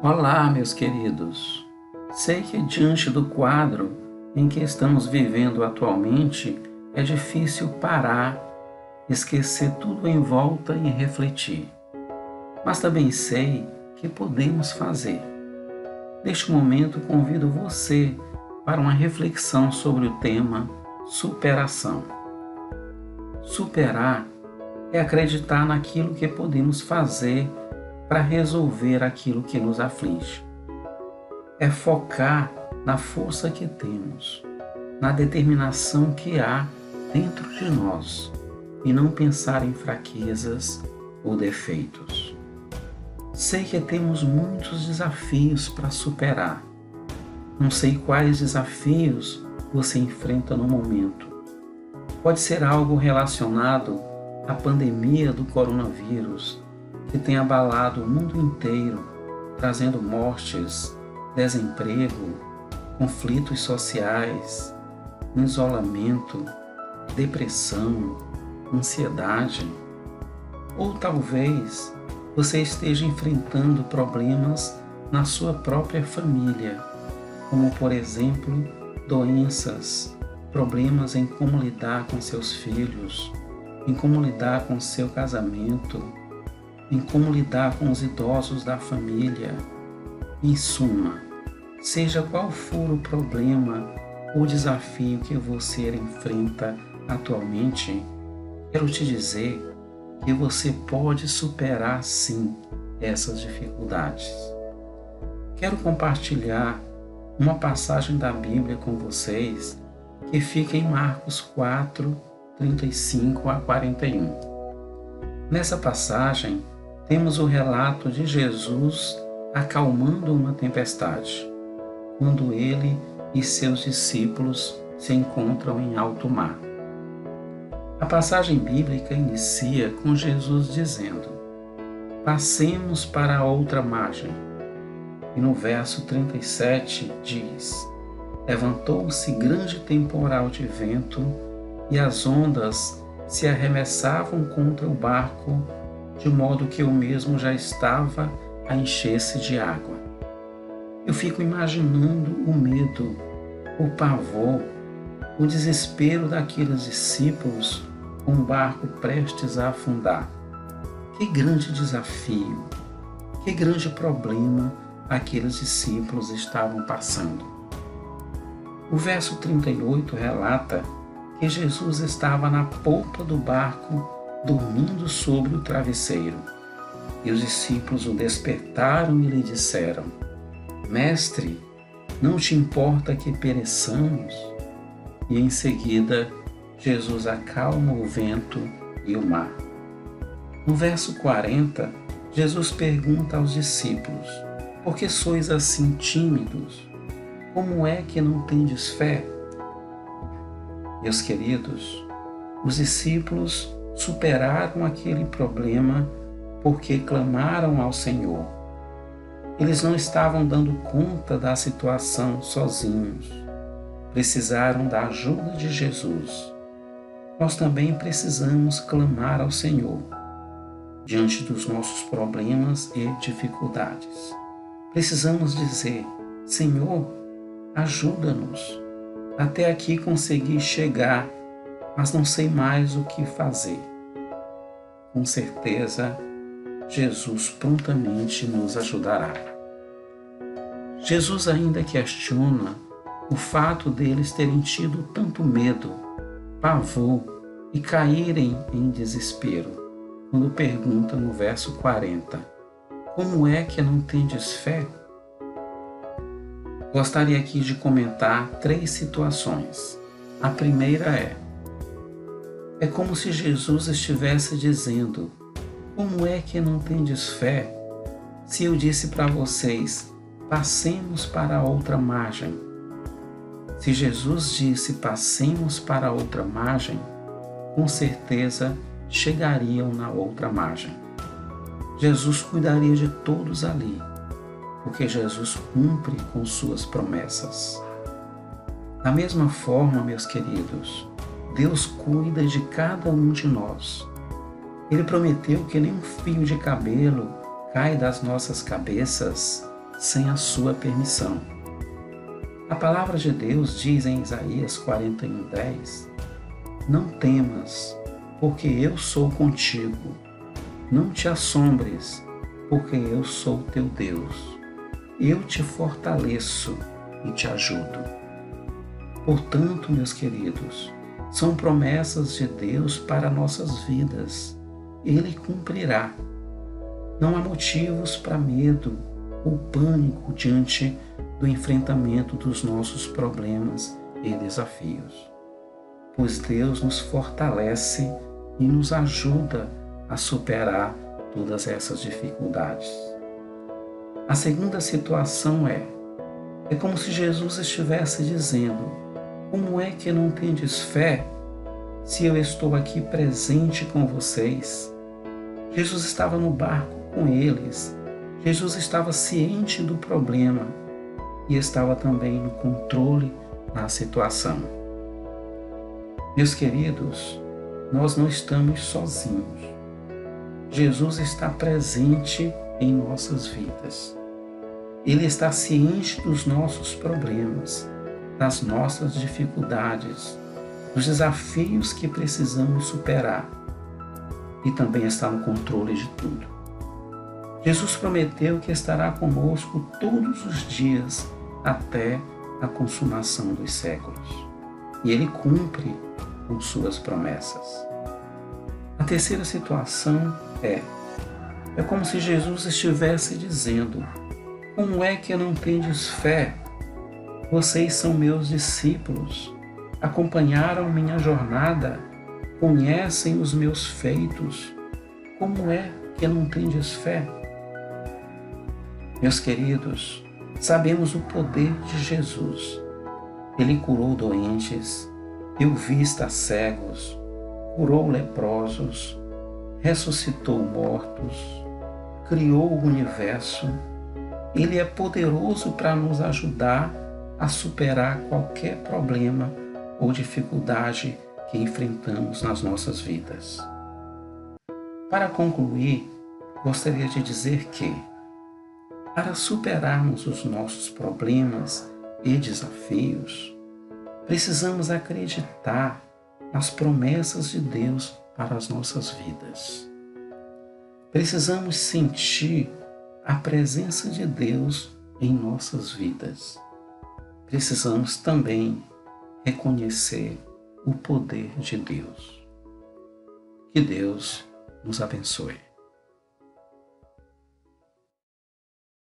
Olá, meus queridos. Sei que diante do quadro em que estamos vivendo atualmente, é difícil parar, esquecer tudo em volta e refletir. Mas também sei que podemos fazer. Neste momento, convido você para uma reflexão sobre o tema superação. Superar é acreditar naquilo que podemos fazer para resolver aquilo que nos aflige. É focar na força que temos, na determinação que há dentro de nós e não pensar em fraquezas ou defeitos. Sei que temos muitos desafios para superar. Não sei quais desafios você enfrenta no momento. Pode ser algo relacionado à pandemia do coronavírus, que tem abalado o mundo inteiro, trazendo mortes, desemprego, conflitos sociais, isolamento, depressão, ansiedade. Ou talvez você esteja enfrentando problemas na sua própria família, como por exemplo, doenças, problemas em como lidar com seus filhos, em como lidar com seu casamento, em como lidar com os idosos da família. Em suma, seja qual for o problema ou desafio que você enfrenta atualmente, quero te dizer que você pode superar sim essas dificuldades. Quero compartilhar uma passagem da Bíblia com vocês que fica em Marcos 4, 35 a 41. Nessa passagem, temos o relato de Jesus acalmando uma tempestade, quando ele e seus discípulos se encontram em alto mar. A passagem bíblica inicia com Jesus dizendo: "Passemos para a outra margem." E no verso 37 diz: "Levantou-se grande temporal de vento e as ondas se arremessavam contra o barco, de modo que o mesmo já estava a encher-se de água." Eu fico imaginando o medo, o pavor, o desespero daqueles discípulos com o barco prestes a afundar. Que grande desafio, que grande problema aqueles discípulos estavam passando. O verso 38 relata que Jesus estava na polpa do barco, dormindo sobre o travesseiro. E os discípulos o despertaram e lhe disseram: "Mestre, não te importa que pereçamos?" E em seguida, Jesus acalma o vento e o mar. No verso 40, Jesus pergunta aos discípulos: "Por que sois assim tímidos? Como é que não tendes fé?" Meus queridos, os discípulos superaram aquele problema porque clamaram ao Senhor. Eles não estavam dando conta da situação sozinhos. Precisaram da ajuda de Jesus. Nós também precisamos clamar ao Senhor diante dos nossos problemas e dificuldades. Precisamos dizer: "Senhor, ajuda-nos. Até aqui consegui chegar, mas não sei mais o que fazer." Com certeza, Jesus prontamente nos ajudará. Jesus ainda questiona o fato deles terem tido tanto medo, pavor e caírem em desespero, quando pergunta no verso 40: "Como é que não tendes fé?" Gostaria aqui de comentar 3 situações. A primeira é como se Jesus estivesse dizendo: "Como é que não tendes fé? Se eu disse para vocês, passemos para a outra margem." Se Jesus disse passemos para a outra margem, com certeza chegariam na outra margem. Jesus cuidaria de todos ali, porque Jesus cumpre com suas promessas. Da mesma forma, meus queridos, Deus cuida de cada um de nós. Ele prometeu que nenhum fio de cabelo cai das nossas cabeças sem a sua permissão. A palavra de Deus diz em Isaías 41:10: Não temas, porque eu sou contigo. Não te assombres, porque eu sou teu Deus. Eu te fortaleço e te ajudo. Portanto, meus queridos, são promessas de Deus para nossas vidas. Ele cumprirá. Não há motivos para medo ou pânico diante do enfrentamento dos nossos problemas e desafios, pois Deus nos fortalece e nos ajuda a superar todas essas dificuldades. A segunda situação é como se Jesus estivesse dizendo: como é que não tendes fé se eu estou aqui presente com vocês? Jesus estava no barco com eles. Jesus estava ciente do problema e estava também no controle da situação. Meus queridos, nós não estamos sozinhos. Jesus está presente em nossas vidas. Ele está ciente dos nossos problemas, das nossas dificuldades, dos desafios que precisamos superar e também está no controle de tudo. Jesus prometeu que estará conosco todos os dias até a consumação dos séculos. E Ele cumpre com suas promessas. A terceira situação é como se Jesus estivesse dizendo: como é que não tendes fé? Vocês são meus discípulos, acompanharam minha jornada, conhecem os meus feitos. Como é que não tendes fé? Meus queridos, sabemos o poder de Jesus. Ele curou doentes, deu vista a cegos, curou leprosos, ressuscitou mortos, criou o universo. Ele é poderoso para nos ajudar a superar qualquer problema ou dificuldade que enfrentamos nas nossas vidas. Para concluir, gostaria de dizer que, para superarmos os nossos problemas e desafios, precisamos acreditar nas promessas de Deus para as nossas vidas. Precisamos sentir a presença de Deus em nossas vidas. Precisamos também reconhecer o poder de Deus. Que Deus nos abençoe.